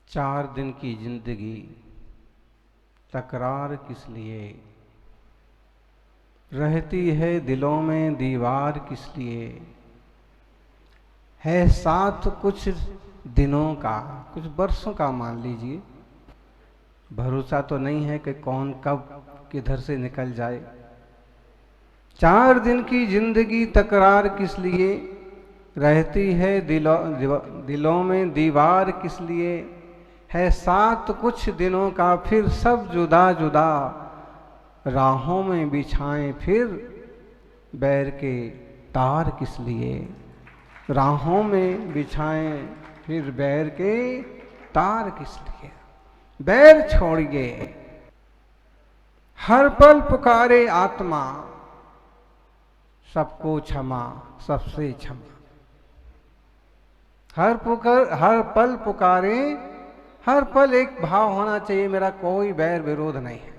4 दिन की जिंदगी, तकरार किस लिए, रहती है दिलों में दीवार किस लिए, है साथ कुछ दिनों का, कुछ बरसों का मान लीजिए, भरोसा तो नहीं है कि कौन कब किधर से निकल जाए। 4 दिन की जिंदगी, तकरार किस लिए, रहती है दिलों में दीवार किस लिए, है साथ कुछ दिनों का फिर सब जुदा जुदा, राहों में बिछाएं फिर बैर के तार किस लिए, राहों में बिछाएं फिर बैर के तार किस लिए। बैर छोड़िए, हर पल पुकारे आत्मा, सबको क्षमा सबसे क्षमा। हर पल पुकारे, हर पल एक भाव होना चाहिए, मेरा कोई बैर विरोध नहीं है।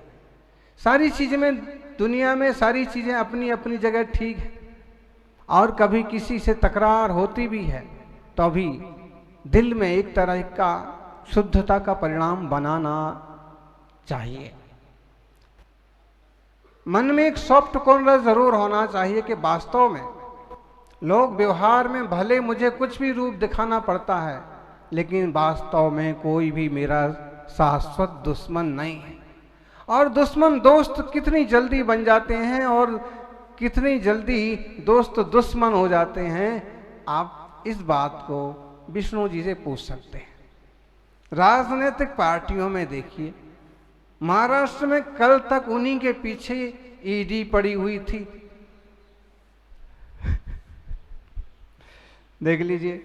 सारी चीजें में, दुनिया में सारी चीजें अपनी अपनी जगह ठीक है, और कभी किसी से तकरार होती भी है तो भी दिल में एक तरह का शुद्धता का परिणाम बनाना चाहिए। मन में एक सॉफ्ट कॉर्नर जरूर होना चाहिए कि वास्तव में लोग व्यवहार में भले मुझे कुछ भी रूप दिखाना पड़ता है, लेकिन वास्तव में कोई भी मेरा शाश्वत दुश्मन नहीं है। और दुश्मन दोस्त कितनी जल्दी बन जाते हैं और कितनी जल्दी दोस्त दुश्मन हो जाते हैं, आप इस बात को विष्णु जी से पूछ सकते हैं। राजनीतिक पार्टियों में देखिए, महाराष्ट्र में कल तक उन्हीं के पीछे ईडी पड़ी हुई थी। देख लीजिए,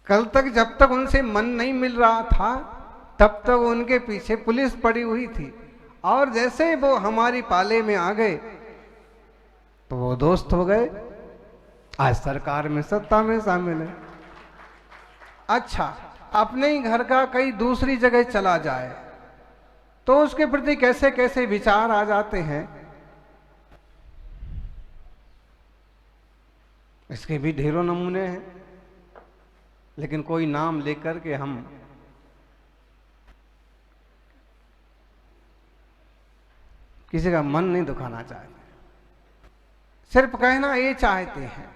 कल तक जब तक उनसे मन नहीं मिल रहा था तब तक उनके पीछे पुलिस पड़ी हुई थी, और जैसे वो हमारी पाले में आ गए तो वो दोस्त हो गए, आज सरकार में सत्ता में शामिल है। अच्छा, अपने ही घर का कहीं दूसरी जगह चला जाए तो उसके प्रति कैसे कैसे विचार आ जाते हैं, इसके भी ढेरों नमूने हैं। लेकिन कोई नाम लेकर के हम किसी का मन नहीं दुखाना चाहते, सिर्फ कहना ये चाहते हैं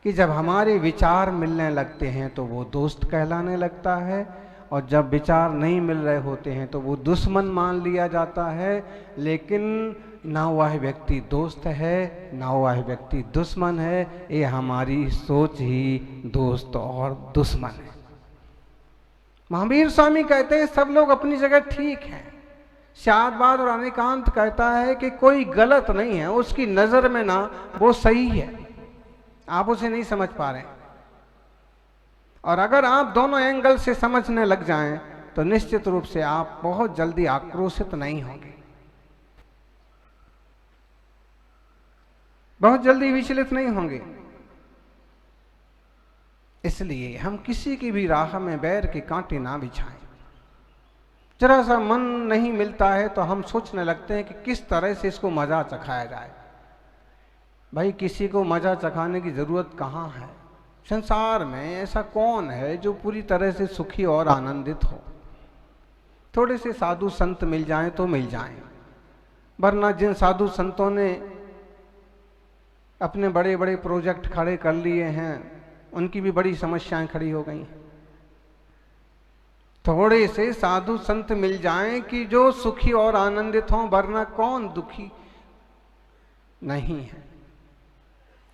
कि जब हमारे विचार मिलने लगते हैं तो वो दोस्त कहलाने लगता है, और जब विचार नहीं मिल रहे होते हैं तो वो दुश्मन मान लिया जाता है। लेकिन ना वह व्यक्ति दोस्त है ना वह व्यक्ति दुश्मन है, ये हमारी सोच ही दोस्त और दुश्मन है। महावीर स्वामी कहते हैं सब लोग अपनी जगह ठीक हैं। शादवाद और अनेकांत कहता है कि कोई गलत नहीं है, उसकी नजर में ना वो सही है, आप उसे नहीं समझ पा रहे हैं। और अगर आप दोनों एंगल से समझने लग जाएं तो निश्चित रूप से आप बहुत जल्दी आक्रोशित नहीं होंगे, बहुत जल्दी विचलित नहीं होंगे। इसलिए हम किसी की भी राह में बैर के कांटे ना बिछाएं। जरा सा मन नहीं मिलता है तो हम सोचने लगते हैं कि किस तरह से इसको मजा चखाया जाए। भाई, किसी को मजा चखाने की जरूरत कहाँ है? संसार में ऐसा कौन है जो पूरी तरह से सुखी और आनंदित हो? थोड़े से साधु संत मिल जाएं तो मिल जाएं, वरना जिन साधु संतों ने अपने बड़े बड़े प्रोजेक्ट खड़े कर लिए हैं उनकी भी बड़ी समस्याएं खड़ी हो गई। थोड़े से साधु संत मिल जाएं कि जो सुखी और आनंदित हों, वरना कौन दुखी नहीं है?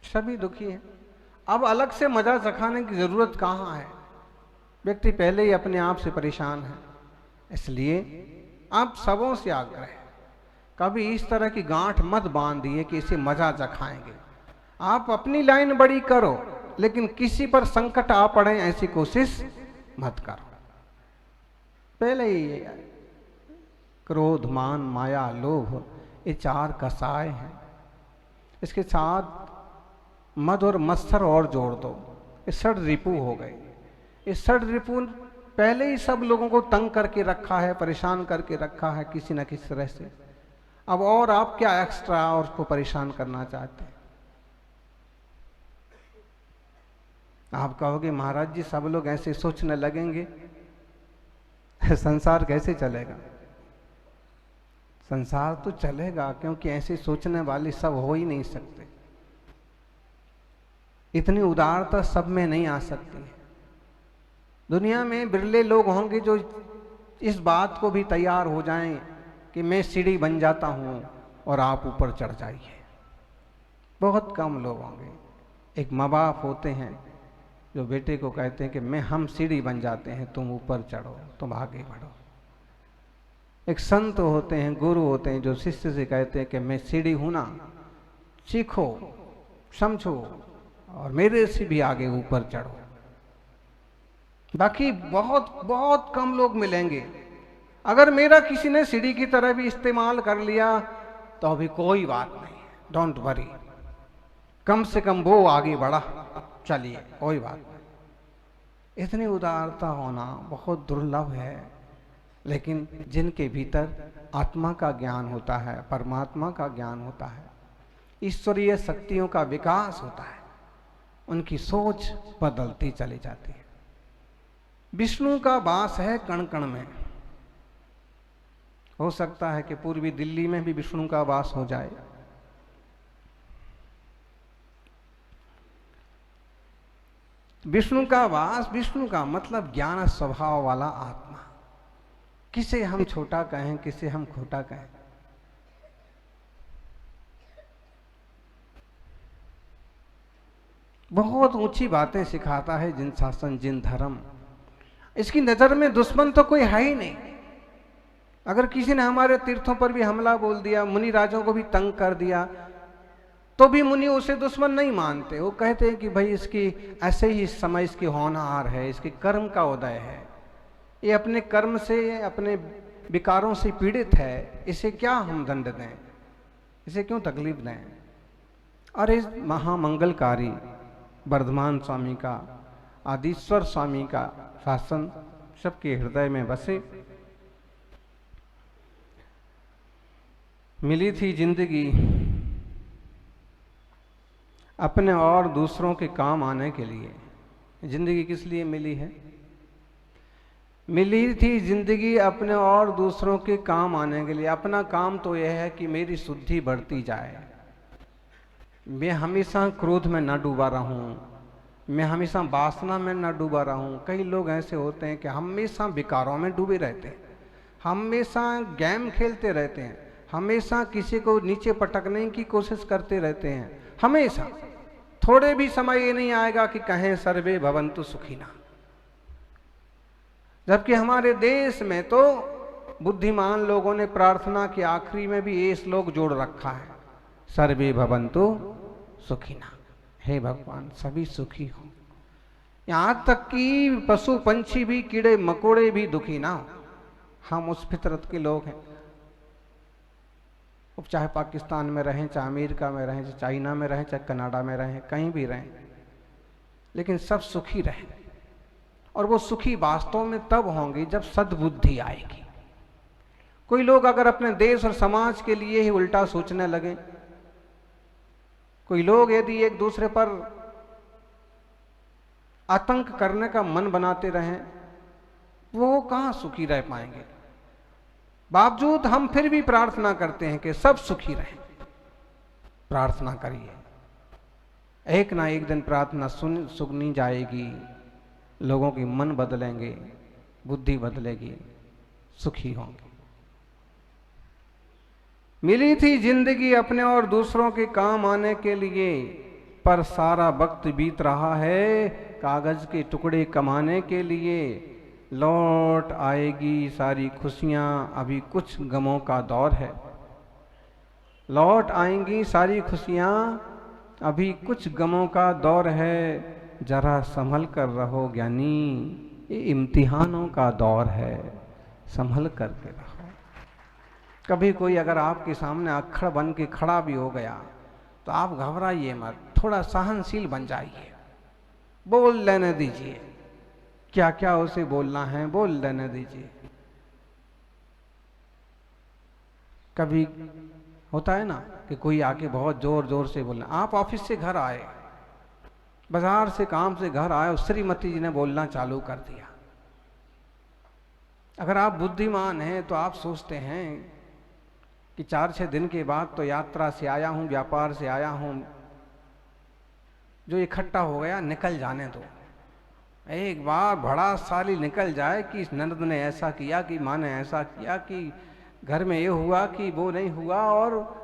सभी दुखी हैं। अब अलग से मजा चखाने की जरूरत कहाँ है? व्यक्ति पहले ही अपने आप से परेशान है। इसलिए आप सबों से आग्रह है, कभी इस तरह की गांठ मत बांधिए कि इसे मजा चखाएंगे। आप अपनी लाइन बड़ी करो, लेकिन किसी पर संकट आ पड़े ऐसी कोशिश मत करो। पहले ही क्रोध, मान, माया, लोभ, ये 4 कसाय हैं। इसके साथ मद और मत्सर और जोड़ दो, ये 6 रिपू हो गए। ये 6 रिपू पहले ही सब लोगों को तंग करके रखा है, परेशान करके रखा है किसी न किसी तरह से। अब और आप क्या एक्स्ट्रा और उसको परेशान करना चाहते हैं? आप कहोगे महाराज जी सब लोग ऐसे सोचने लगेंगे संसार कैसे चलेगा? संसार तो चलेगा, क्योंकि ऐसे सोचने वाले सब हो ही नहीं सकते। इतनी उदारता सब में नहीं आ सकती है। दुनिया में बिरले लोग होंगे जो इस बात को भी तैयार हो जाएं कि मैं सीढ़ी बन जाता हूं और आप ऊपर चढ़ जाइए। बहुत कम लोग होंगे। एक माँ बाप होते हैं जो बेटे को कहते हैं कि हम सीढ़ी बन जाते हैं, तुम ऊपर चढ़ो, तुम आगे बढ़ो। एक संत होते हैं, गुरु होते हैं जो शिष्य से कहते हैं कि मैं सीढ़ी हूं ना, सीखो, समझो और मेरे से भी आगे ऊपर चढ़ो। बाकी बहुत बहुत कम लोग मिलेंगे। अगर मेरा किसी ने सीढ़ी की तरह भी इस्तेमाल कर लिया तो अभी कोई बात नहीं, डोंट वरी, कम से कम वो आगे बढ़ा, चलिए कोई बात नहीं। इतनी उदारता होना बहुत दुर्लभ है। लेकिन जिनके भीतर आत्मा का ज्ञान होता है, परमात्मा का ज्ञान होता है, ईश्वरीय शक्तियों का विकास होता है, उनकी सोच बदलती चली जाती है। विष्णु का वास है कण कण में। हो सकता है कि पूर्वी दिल्ली में भी विष्णु का वास हो जाए। विष्णु का वास, विष्णु का मतलब ज्ञान स्वभाव वाला आत्मा। किसे हम छोटा कहें, किसे हम खोटा कहें, बहुत ऊंची बातें सिखाता है जिन शासन जिन धर्म। इसकी नजर में दुश्मन तो कोई है ही नहीं। अगर किसी ने हमारे तीर्थों पर भी हमला बोल दिया, मुनि राजों को भी तंग कर दिया, तो भी मुनि उसे दुश्मन नहीं मानते। वो कहते हैं कि भाई इसकी ऐसे ही इस समय इसकी होनहार है, इसके कर्म का उदय है, ये अपने कर्म से, अपने विकारों से पीड़ित है, इसे क्या हम दंड दें, इसे क्यों तकलीफ दें। और इस महामंगलकारी वर्धमान स्वामी का, आदिश्वर स्वामी का शासन सबके हृदय में बसे। मिली थी जिंदगी अपने और दूसरों के काम आने के लिए। जिंदगी किस लिए मिली है? मिली थी जिंदगी अपने और दूसरों के काम आने के लिए। अपना काम तो यह है कि मेरी शुद्धि बढ़ती जाए, मैं हमेशा क्रोध में न डूबा रहूं, मैं हमेशा वासना में न डूबा रहूं। कई लोग ऐसे होते हैं कि हमेशा विकारों में डूबे रहते हैं, हमेशा गेम खेलते रहते हैं, हमेशा किसी को नीचे पटकने की कोशिश करते रहते हैं, हमेशा। थोड़े भी समय ये नहीं आएगा कि कहें सर्वे भवन्तु सुखिना। जबकि हमारे देश में तो बुद्धिमान लोगों ने प्रार्थना के आखिरी में भी ये श्लोक जोड़ रखा है, सर्वे भवन्तु सुखिना। हे भगवान सभी सुखी हो। यहां तक कि पशु पंछी भी, कीड़े मकोड़े भी दुखी ना हो। हम उस फितरत के लोग हैं। अब चाहे पाकिस्तान में रहें, चाहे अमेरिका में रहें, चाहे चाइना में रहें, चाहे कनाडा में रहें, कहीं भी रहें, लेकिन सब सुखी रहें। और वो सुखी वास्तव में तब होंगे जब सद्बुद्धि आएगी। कोई लोग अगर अपने देश और समाज के लिए ही उल्टा सोचने लगे, कोई लोग यदि एक दूसरे पर आतंक करने का मन बनाते रहें, वो कहां सुखी रह पाएंगे। बावजूद हम फिर भी प्रार्थना करते हैं कि सब सुखी रहें। प्रार्थना करिए, एक ना एक दिन प्रार्थना सुनी जाएगी, लोगों के मन बदलेंगे, बुद्धि बदलेगी, सुखी होंगे। मिली थी जिंदगी अपने और दूसरों के काम आने के लिए, पर सारा वक्त बीत रहा है कागज के टुकड़े कमाने के लिए। लौट आएगी सारी खुशियां, अभी कुछ गमों का दौर है। लौट आएंगी सारी खुशियां, अभी कुछ गमों का दौर है। जरा संभल कर रहो ज्ञानी, ये इम्तिहानों का दौर है, संभल करके रहो। कभी कोई अगर आपके सामने अक्खड़ बन के खड़ा भी हो गया तो आप घबराइए मत, थोड़ा सहनशील बन जाइए, बोल लेने दीजिए, क्या क्या उसे बोलना है बोल लेने दीजिए। कभी होता है ना कि कोई आके बहुत जोर जोर से बोलना। आप ऑफिस से घर आए, बाजार से काम से घर आए, श्रीमती जी ने बोलना चालू कर दिया। अगर आप बुद्धिमान हैं तो आप सोचते हैं कि 4-6 दिन के बाद तो यात्रा से आया हूं, व्यापार से आया हूं, जो इकट्ठा हो गया निकल जाने दो। एक बार बड़ा साली निकल जाए कि इस ननद ने ऐसा किया, कि माँ ने ऐसा किया, कि घर में ये हुआ, कि वो नहीं हुआ, और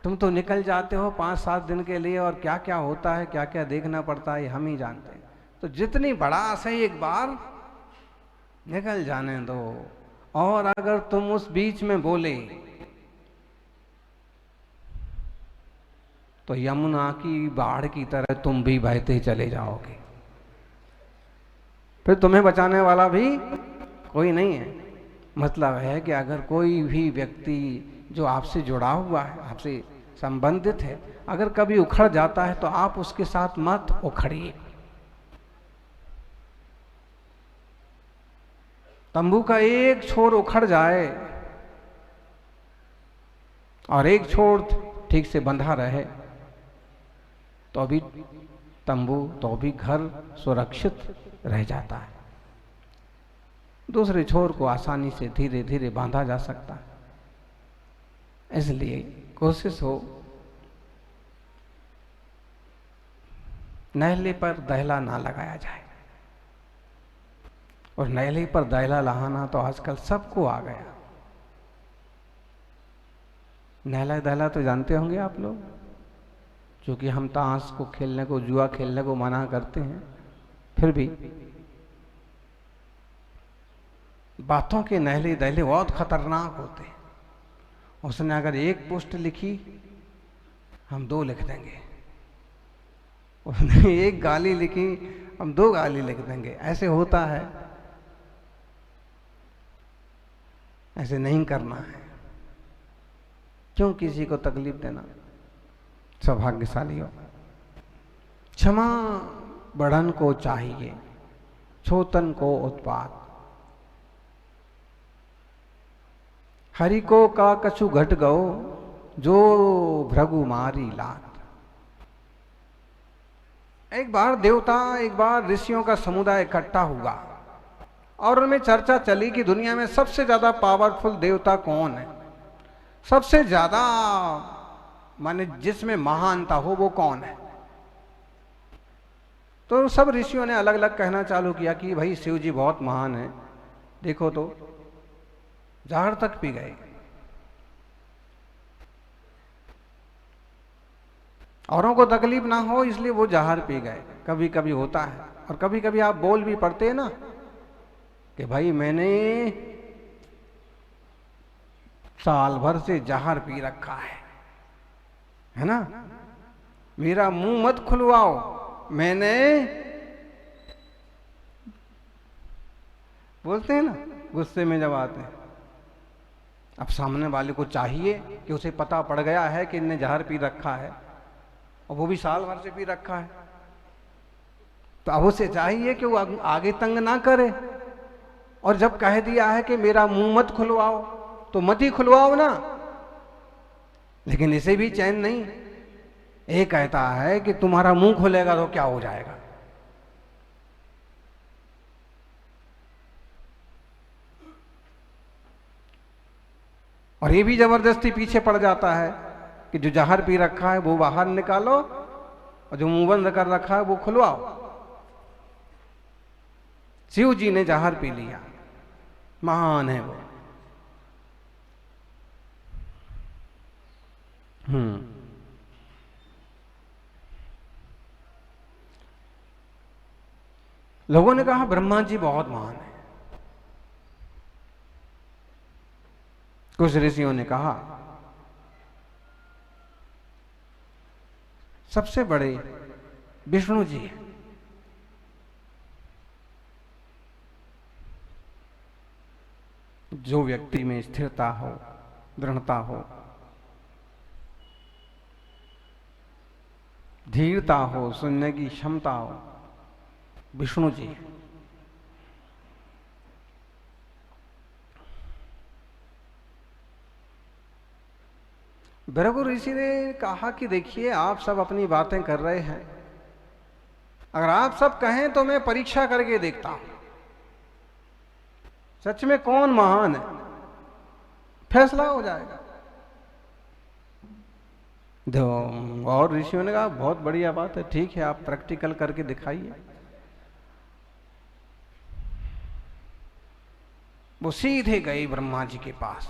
तुम तो निकल जाते हो 5-7 दिन के लिए, और क्या क्या होता है, क्या क्या देखना पड़ता है, हम ही जानते हैं। तो जितनी बड़ा सही एक बार निकल जाने दो। और अगर तुम उस बीच में बोले तो यमुना की बाढ़ की तरह तुम भी बहते चले जाओगे, फिर तुम्हें बचाने वाला भी कोई नहीं है। मतलब है कि अगर कोई भी व्यक्ति जो आपसे जुड़ा हुआ है, आपसे संबंधित है, अगर कभी उखड़ जाता है तो आप उसके साथ मत उखड़िए। तंबू का एक छोर उखड़ जाए और एक छोर ठीक से बंधा रहे तो भी तंबू, तो भी घर सुरक्षित रह जाता है। दूसरे छोर को आसानी से धीरे धीरे बांधा जा सकता है। इसलिए कोशिश हो नहले पर दहला ना लगाया जाए। और नहले पर दहला लगाना तो आजकल सबको आ गया। नहला दहला तो जानते होंगे आप लोग, क्योंकि हम ताश को खेलने को, जुआ खेलने को मना करते हैं, फिर भी बातों के नहले दहले बहुत खतरनाक होते हैं। उसने अगर एक पोस्ट लिखी, हम 2 लिख देंगे। उसने एक गाली लिखी, हम 2 गाली लिख देंगे। ऐसे होता है, ऐसे नहीं करना है। क्यों किसी को तकलीफ देना। सौभाग्यशाली हो। क्षमा बढ़न को चाहिए, छोतन को उत्पात। हरि को का कछु घट गओ, जो भृगु मारी लात। एक बार देवता, एक बार ऋषियों का समुदाय इकट्ठा हुआ और उनमें चर्चा चली कि दुनिया में सबसे ज्यादा पावरफुल देवता कौन है, सबसे ज्यादा माने जिसमें महानता हो वो कौन है। तो सब ऋषियों ने अलग अलग कहना चालू किया कि भाई शिव जी बहुत महान है। देखो तो जहर तक पी गए। औरों को तकलीफ ना हो इसलिए वो जहर पी गए। कभी कभी होता है। और कभी कभी आप बोल भी पड़ते हैं ना कि भाई मैंने साल भर से जहर पी रखा है ना, मेरा मुंह मत खुलवाओ, मैंने, बोलते हैं ना गुस्से में जब आते हैं। अब सामने वाले को चाहिए कि उसे पता पड़ गया है कि इनने जहर पी रखा है और वो भी साल भर से पी रखा है, तो अब उसे चाहिए कि वो आगे तंग ना करे। और जब कह दिया है कि मेरा मुंह मत खुलवाओ तो मत ही खुलवाओ ना। लेकिन इसे भी चैन नहीं। ये कहता है कि तुम्हारा मुंह खुलेगा तो क्या हो जाएगा। और ये भी जबरदस्ती पीछे पड़ जाता है कि जो जहर पी रखा है वो बाहर निकालो और जो मुंह बंद कर रखा है वो खुलवाओ। शिव जी ने जहर पी लिया, महान है वो। लोगों ने कहा ब्रह्मा जी बहुत महान है। कुछ ऋषियों ने कहा सबसे बड़े विष्णु जी हैं। जो व्यक्ति में स्थिरता हो, दृढ़ता हो, धीरता हो, सुनने की क्षमता हो, विष्णु जी। भृगु ऋषि ने कहा कि देखिए आप सब अपनी बातें कर रहे हैं, अगर आप सब कहें तो मैं परीक्षा करके देखता हूं सच में कौन महान है, फैसला हो जाएगा। और ऋषियों ने कहा बहुत बढ़िया बात है, ठीक है, आप प्रैक्टिकल करके दिखाइए। वो सीधे गए ब्रह्मा जी के पास,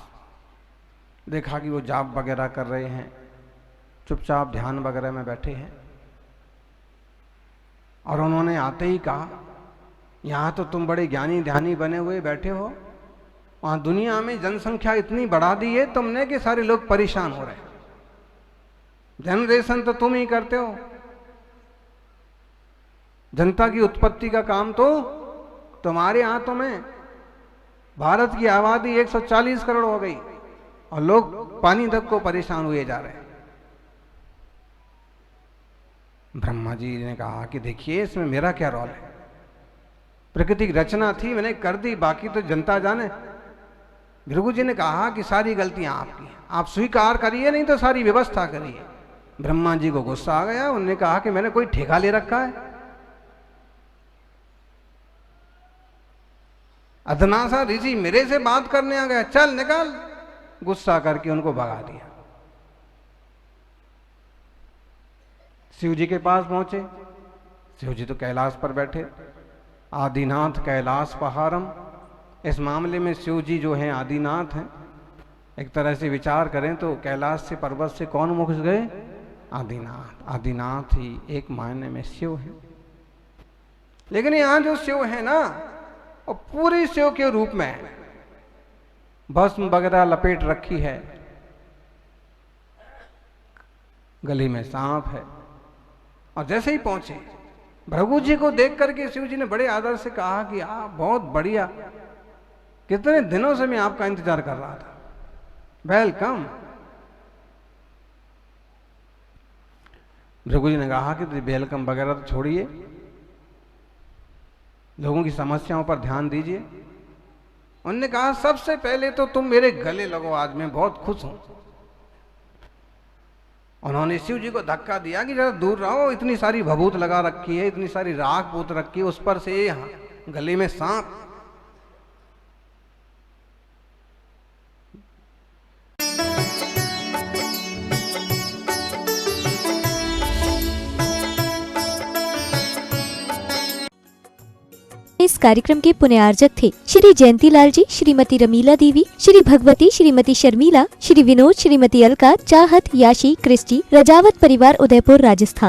देखा कि वो जाप वगैरह कर रहे हैं, चुपचाप ध्यान वगैरह में बैठे हैं, और उन्होंने आते ही कहा, यहाँ तो तुम बड़े ज्ञानी ध्यानी बने हुए बैठे हो, वहां दुनिया में जनसंख्या इतनी बढ़ा दी है तुमने कि सारे लोग परेशान हो रहे हैं, जनरेशन तो तुम ही करते हो, जनता की उत्पत्ति का काम तो तुम्हारे हाथों में। भारत की आबादी 140 करोड़ हो गई और लोग पानी तक को परेशान हुए जा रहे हैं। ब्रह्मा जी ने कहा कि देखिए इसमें मेरा क्या रोल है, प्रकृति की रचना थी, मैंने कर दी, बाकी तो जनता जाने। भृगु जी ने कहा कि सारी गलतियां आपकी हैं, आप स्वीकार करिए, नहीं तो सारी व्यवस्था करिए। ब्रह्मा जी को गुस्सा आ गया, उन्होंने कहा कि मैंने कोई ठेका ले रखा है, अधनासा ऋषि मेरे से बात करने आ गया, चल निकल। गुस्सा करके उनको भगा दिया। शिव जी के पास पहुंचे, शिव जी तो कैलाश पर बैठे, आदिनाथ कैलाश पहाड़म। इस मामले में शिव जी जो हैं आदिनाथ हैं। एक तरह से विचार करें तो कैलाश से पर्वत से कौन मुख गए? आदिनाथ। आदिनाथ ही एक मायने में शिव है। लेकिन यहां जो शिव है ना, वो पूरी शिव के रूप में है, भस्म वगैरह लपेट रखी है, गली में सांप है। और जैसे ही पहुंचे, भृगु जी को देख करके शिव जी ने बड़े आदर से कहा कि आप बहुत बढ़िया, कितने दिनों से मैं आपका इंतजार कर रहा था, वेलकम। भृगु जी ने कहा कि वेलकम वगैरह तो छोड़िए, लोगों की समस्याओं पर ध्यान दीजिए। उन्होंने कहा सबसे पहले तो तुम मेरे गले लगो, आज मैं बहुत खुश हूं। उन्होंने शिव जी को धक्का दिया कि जरा दूर रहो, इतनी सारी भभूत लगा रखी है, इतनी सारी राख पूत रखी है, उस पर से यहाँ गले में सांप। इस कार्यक्रम के पुण्यार्जक थे श्री जयंतीलाल जी, श्रीमती रमीला देवी, श्री भगवती, श्रीमती शर्मिला, श्री विनोद, श्रीमती अलका, चाहत, याशी, क्रिस्टी, रजावत परिवार, उदयपुर, राजस्थान।